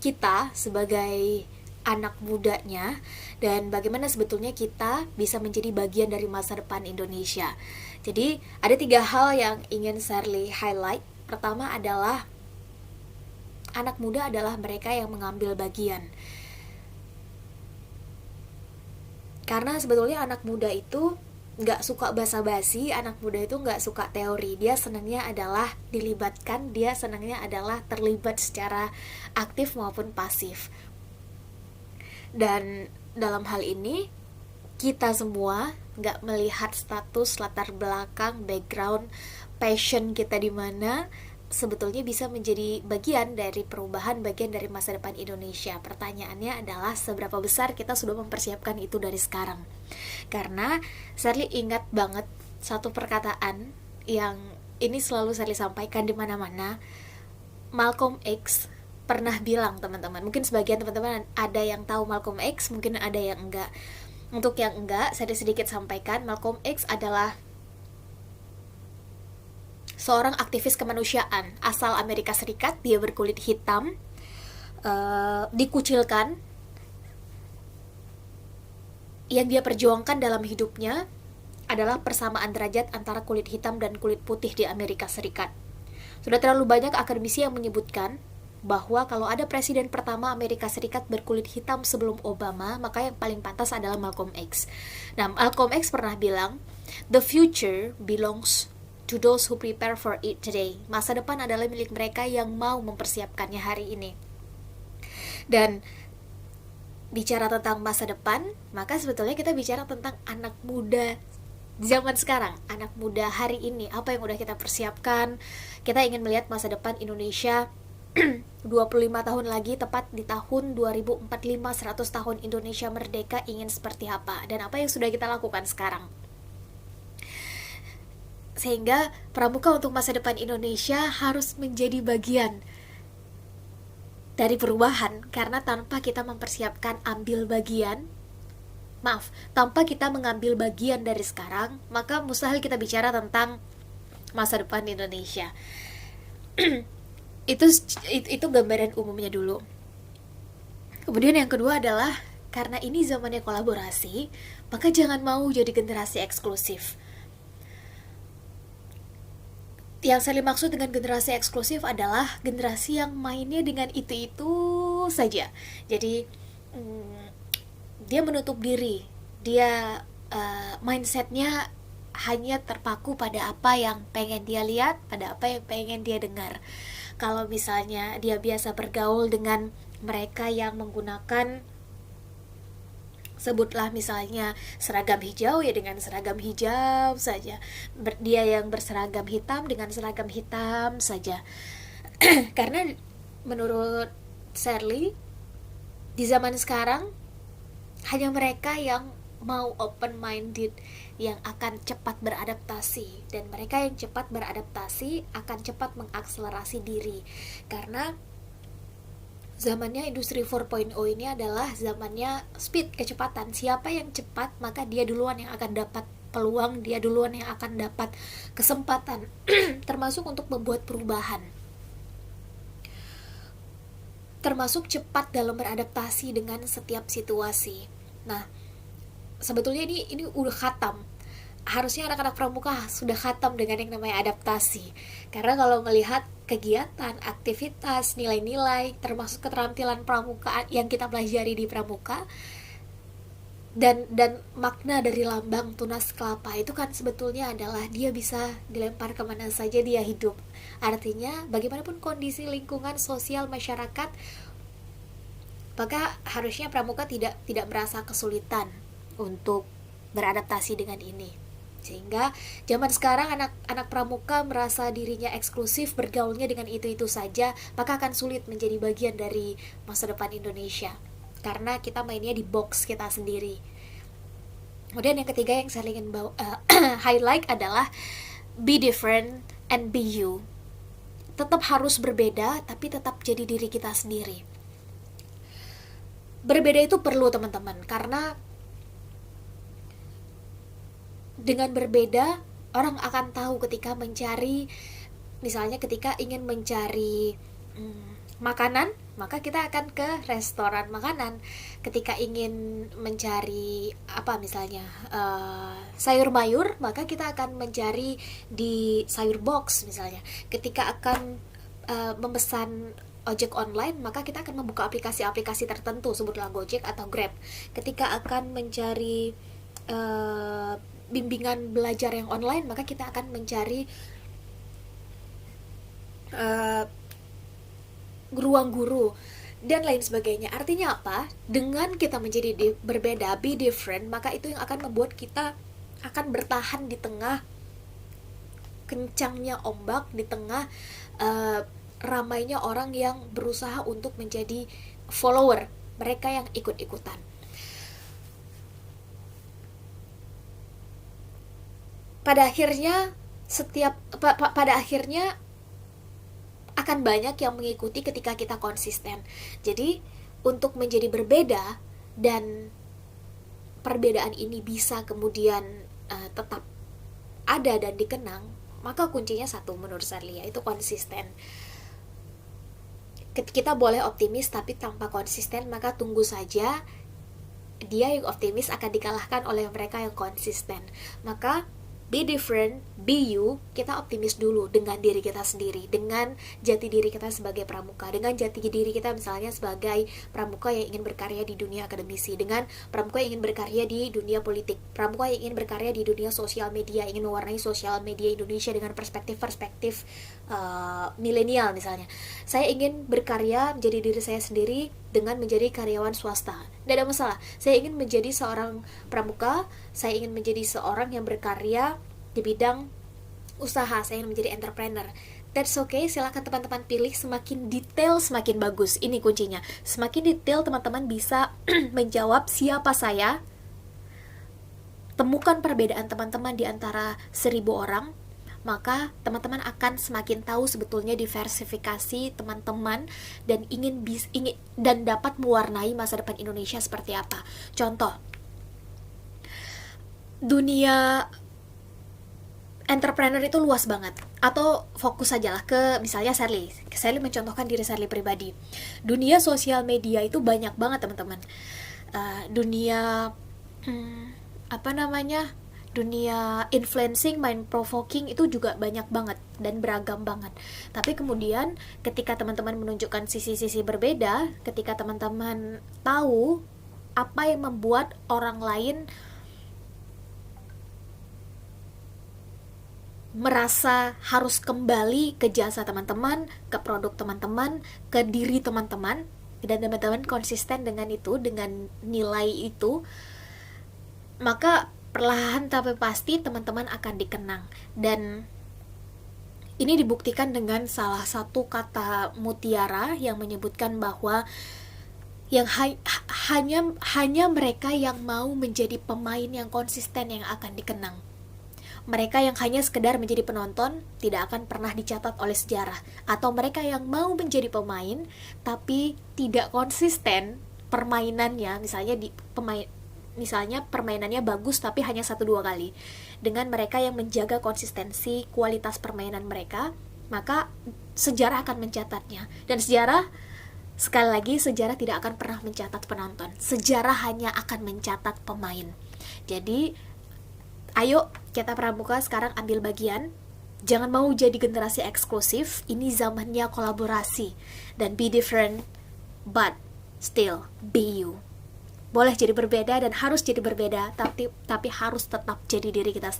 kita sebagai anak mudanya, dan bagaimana sebetulnya kita bisa menjadi bagian dari masa depan Indonesia. Jadi ada 3 hal yang ingin Shirley highlight. Pertama adalah anak muda adalah mereka yang mengambil bagian. Karena sebetulnya anak muda itu nggak suka basa-basi, anak muda itu nggak suka teori. Dia senangnya adalah dilibatkan, dia senangnya adalah terlibat secara aktif maupun pasif. Dan dalam hal ini kita semua nggak melihat status, latar belakang, background, passion kita di mana, sebetulnya bisa menjadi bagian dari perubahan, bagian dari masa depan Indonesia. Pertanyaannya adalah seberapa besar kita sudah mempersiapkan itu dari sekarang. Karena Shirley ingat banget satu perkataan yang ini selalu Shirley sampaikan di mana-mana. Malcolm X pernah bilang, teman-teman, mungkin sebagian teman-teman ada yang tahu Malcolm X, mungkin ada yang enggak. Untuk yang enggak, saya sedikit sampaikan. Malcolm X adalah seorang aktivis kemanusiaan asal Amerika Serikat. Dia berkulit hitam, dikucilkan. Yang dia perjuangkan dalam hidupnya adalah persamaan derajat antara kulit hitam dan kulit putih di Amerika Serikat. Sudah terlalu banyak akademisi yang menyebutkan bahwa kalau ada presiden pertama Amerika Serikat berkulit hitam sebelum Obama, maka yang paling pantas adalah Malcolm X. Nah, Malcolm X pernah bilang, "The future belongs to those who prepare for it today." Masa depan adalah milik mereka yang mau mempersiapkannya hari ini. Dan bicara tentang masa depan, maka sebetulnya kita bicara tentang anak muda zaman sekarang, anak muda hari ini. Apa yang udah kita persiapkan? Kita ingin melihat masa depan Indonesia 25 tahun lagi, tepat di tahun 2045, 100 tahun Indonesia merdeka, ingin seperti apa, dan apa yang sudah kita lakukan sekarang. Sehingga pramuka untuk masa depan Indonesia harus menjadi bagian dari perubahan, karena tanpa kita mempersiapkan tanpa kita mengambil bagian dari sekarang, maka mustahil kita bicara tentang masa depan Indonesia. itu gambaran umumnya dulu. Kemudian yang kedua adalah, karena ini zamannya kolaborasi, maka jangan mau jadi generasi eksklusif. Yang saya maksud dengan generasi eksklusif adalah generasi yang mainnya dengan itu-itu saja. Jadi dia menutup diri, dia mindsetnya hanya terpaku pada apa yang pengen dia lihat, pada apa yang pengen dia dengar. Kalau misalnya dia biasa bergaul dengan mereka yang menggunakan, sebutlah misalnya seragam hijau, ya dengan seragam hijau saja. Dia yang berseragam hitam dengan seragam hitam saja. Karena menurut Shirley, di zaman sekarang hanya mereka yang mau open minded yang akan cepat beradaptasi, dan mereka yang cepat beradaptasi akan cepat mengakselerasi diri, karena zamannya industri 4.0 ini adalah zamannya speed, kecepatan. Siapa yang cepat, maka dia duluan yang akan dapat peluang, dia duluan yang akan dapat kesempatan termasuk untuk membuat perubahan, termasuk cepat dalam beradaptasi dengan setiap situasi. Nah, sebetulnya ini udah khatam. Harusnya anak-anak pramuka sudah khatam dengan yang namanya adaptasi. Karena kalau melihat kegiatan, aktivitas, nilai-nilai, termasuk keterampilan pramuka yang kita pelajari di pramuka, dan makna dari lambang tunas kelapa itu kan sebetulnya adalah dia bisa dilempar kemana saja dia hidup. Artinya bagaimanapun kondisi lingkungan sosial masyarakat, maka harusnya pramuka tidak merasa kesulitan untuk beradaptasi dengan ini. Sehingga zaman sekarang anak pramuka merasa dirinya eksklusif, bergaulnya dengan itu-itu saja, maka akan sulit menjadi bagian dari masa depan Indonesia, karena kita mainnya di box kita sendiri. Kemudian yang ketiga yang saya ingin highlight adalah be different and be you. Tetap harus berbeda, tapi tetap jadi diri kita sendiri. Berbeda itu perlu, teman-teman, karena dengan berbeda, orang akan tahu ketika mencari, misalnya ketika ingin mencari makanan, maka kita akan ke restoran makanan. Ketika ingin mencari apa misalnya sayur mayur, maka kita akan mencari di sayur box misalnya. Ketika akan memesan ojek online, maka kita akan membuka aplikasi-aplikasi tertentu, sebutlah Gojek atau Grab. Ketika akan mencari bimbingan belajar yang online, maka kita akan mencari ruang guru dan lain sebagainya. Artinya apa? Dengan kita menjadi berbeda, be different, maka itu yang akan membuat kita akan bertahan di tengah kencangnya ombak, di tengah ramainya orang yang berusaha untuk menjadi follower, mereka yang ikut-ikutan. Pada akhirnya pada akhirnya akan banyak yang mengikuti ketika kita konsisten. Jadi untuk menjadi berbeda dan perbedaan ini bisa kemudian tetap ada dan dikenang, maka kuncinya satu menurut saya, itu konsisten. Kita boleh optimis tapi tanpa konsisten, maka tunggu saja dia yang optimis akan dikalahkan oleh mereka yang konsisten. Maka be different, be you, kita optimis dulu dengan diri kita sendiri, dengan jati diri kita sebagai pramuka, dengan jati diri kita misalnya sebagai pramuka yang ingin berkarya di dunia akademisi, dengan pramuka yang ingin berkarya di dunia politik, pramuka yang ingin berkarya di dunia sosial media, ingin mewarnai sosial media Indonesia dengan perspektif-perspektif milenial misalnya. Saya ingin berkarya menjadi diri saya sendiri dengan menjadi karyawan swasta. Tidak ada masalah. Saya ingin menjadi seorang pramuka, saya ingin menjadi seorang yang berkarya di bidang usaha, saya ingin menjadi entrepreneur. That's okay, silakan teman-teman pilih, semakin detail semakin bagus. Ini kuncinya. Semakin detail teman-teman bisa menjawab siapa saya. Temukan perbedaan teman-teman di antara 1000 orang, maka teman-teman akan semakin tahu sebetulnya diversifikasi teman-teman dan ingin dan dapat mewarnai masa depan Indonesia seperti apa. Contoh, dunia entrepreneur itu luas banget. Atau fokus sajalah ke misalnya Sherly mencontohkan diri Sherly pribadi. Dunia sosial media itu banyak banget teman-teman. Dunia dunia influencing, mind provoking itu juga banyak banget dan beragam banget. Tapi kemudian ketika teman-teman menunjukkan sisi-sisi berbeda, ketika teman-teman tahu apa yang membuat orang lain merasa harus kembali ke jasa teman-teman, ke produk teman-teman, ke diri teman-teman, dan teman-teman konsisten dengan itu, dengan nilai itu, maka perlahan tapi pasti teman-teman akan dikenang. Dan ini dibuktikan dengan salah satu kata mutiara yang menyebutkan bahwa yang hanya mereka yang mau menjadi pemain yang konsisten yang akan dikenang. Mereka yang hanya sekedar menjadi penonton tidak akan pernah dicatat oleh sejarah. Atau mereka yang mau menjadi pemain tapi tidak konsisten permainannya, misalnya permainannya bagus tapi hanya 1-2 kali. Dengan mereka yang menjaga konsistensi kualitas permainan mereka, maka sejarah akan mencatatnya. Dan sekali lagi, sejarah tidak akan pernah mencatat penonton. Sejarah hanya akan mencatat pemain. Jadi, ayo kita pramuka sekarang ambil bagian. Jangan mau jadi generasi eksklusif. Ini zamannya kolaborasi. Dan be different, but still be you. Boleh jadi berbeda dan harus jadi berbeda, tapi harus tetap jadi diri kita sendiri.